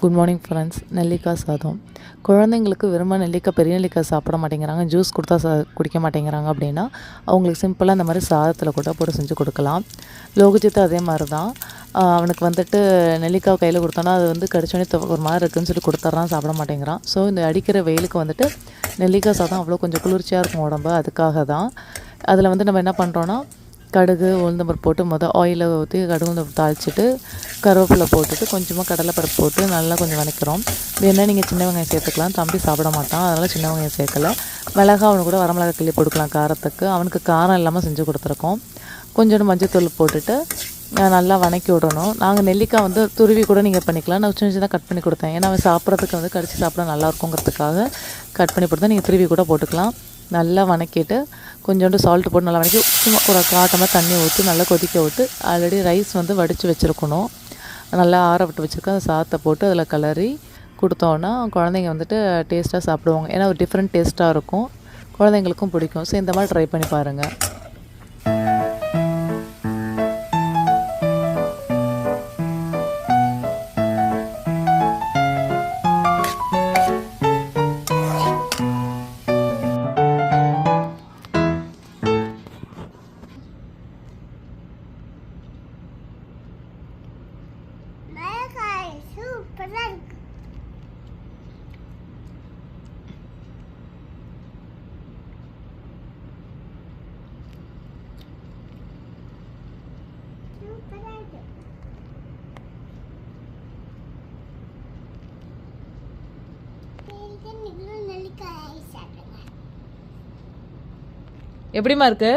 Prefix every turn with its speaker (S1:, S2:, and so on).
S1: Good morning friends. நெல்லிக்காய் சாதம். குழந்தைங்களுக்கு வெறுமனே நெல்லிக்காய், பெரிய நெல்லிக்காய் சாப்பிட மாட்டேங்கிறாங்க, ஜூஸ் கொடுத்தா குடிக்க மாட்டேங்கிறாங்க அப்படின்னா, அவங்களுக்கு சிம்பிளாக இந்த மாதிரி சாதத்தில் கூட போட்டு செஞ்சு கொடுக்கலாம். லோகஜித்து அதே மாதிரி தான். அவனுக்கு வந்துட்டு நெல்லிக்காய் கையில் கொடுத்தோன்னா அது வந்து கடிச்சோடனே ஒரு மாதிரி இருக்குதுன்னு சொல்லி கொடுத்துட்றான், சாப்பிட மாட்டேங்கிறான். ஸோ இந்த அடிக்கிற வெயிலுக்கு வந்துட்டு நெல்லிக்காய் சாதம் அவ்வளோ கொஞ்சம் குளிர்ச்சியாக இருக்கும் உடம்பு, அதுக்காக தான். அதில் வந்து நம்ம என்ன பண்ணுறோன்னா, கடுகு உளுந்தம்பருப்பு போட்டு ஆயிலை ஊற்றி கடுகு உளுந்தம்பருப்பு தாளிச்சிட்டு கருவேப்பிலை போட்டுட்டு கொஞ்சமாக கடலைப்பருப்பு போட்டு நல்லா கொஞ்சம் வதக்கிறோம். வேணால் நீங்கள் சின்ன வெங்காயம் சேர்த்துக்கலாம். தம்பி சாப்பிட மாட்டான், அதனால் சின்ன வெங்காயம் சேர்க்கலை. மிளகா அவனுக்கு கூட வரமிளகா கிள்ளி போட்டுக்கலாம் காரத்துக்கு. அவனுக்கு காரம் இல்லாமல் செஞ்சு கொடுத்துருக்கோம். கொஞ்சோண்டு மஞ்சத்தூள் போட்டுட்டு நல்லா வதக்கி விடணும். நாங்கள் நெல்லிக்காய் வந்து துருவி கூட நீங்கள் பண்ணிக்கலாம். நான் சின்ன சின்னதாக கட் பண்ணி கொடுத்தேன், ஏன்னா அவன் சாப்பிட்றதுக்கு வந்து கடிச்சு சாப்பிட நல்லா இருக்குங்கிறதுக்காக கட் பண்ணி கொடுத்தேன். நீங்கள் துருவி கூட போட்டுக்கலாம். நல்லா வதக்கிட்டு கொஞ்சோண்டு சால்ட்டு போட்டு நல்லா வதக்கி சும்மா ஒரு காட்டமாக தண்ணி ஊற்றி நல்லா கொதிக்க விட்டு, ஆல்ரெடி ரைஸ் வந்து வடித்து வச்சுருக்கணும், நல்லா ஆற விட்டு வச்சுருக்கேன். அந்த சாதத்தை போட்டு அதில் கிளறி கொடுத்தோன்னா குழந்தைங்க வந்துட்டு டேஸ்ட்டாக சாப்பிடுவாங்க. ஏன்னா ஒரு டிஃப்ரெண்ட் டேஸ்ட்டாக இருக்கும், குழந்தைங்களுக்கும் பிடிக்கும். ஸோ இந்த மாதிரி ட்ரை பண்ணி பாருங்கள். எப்படிமா இருக்கு?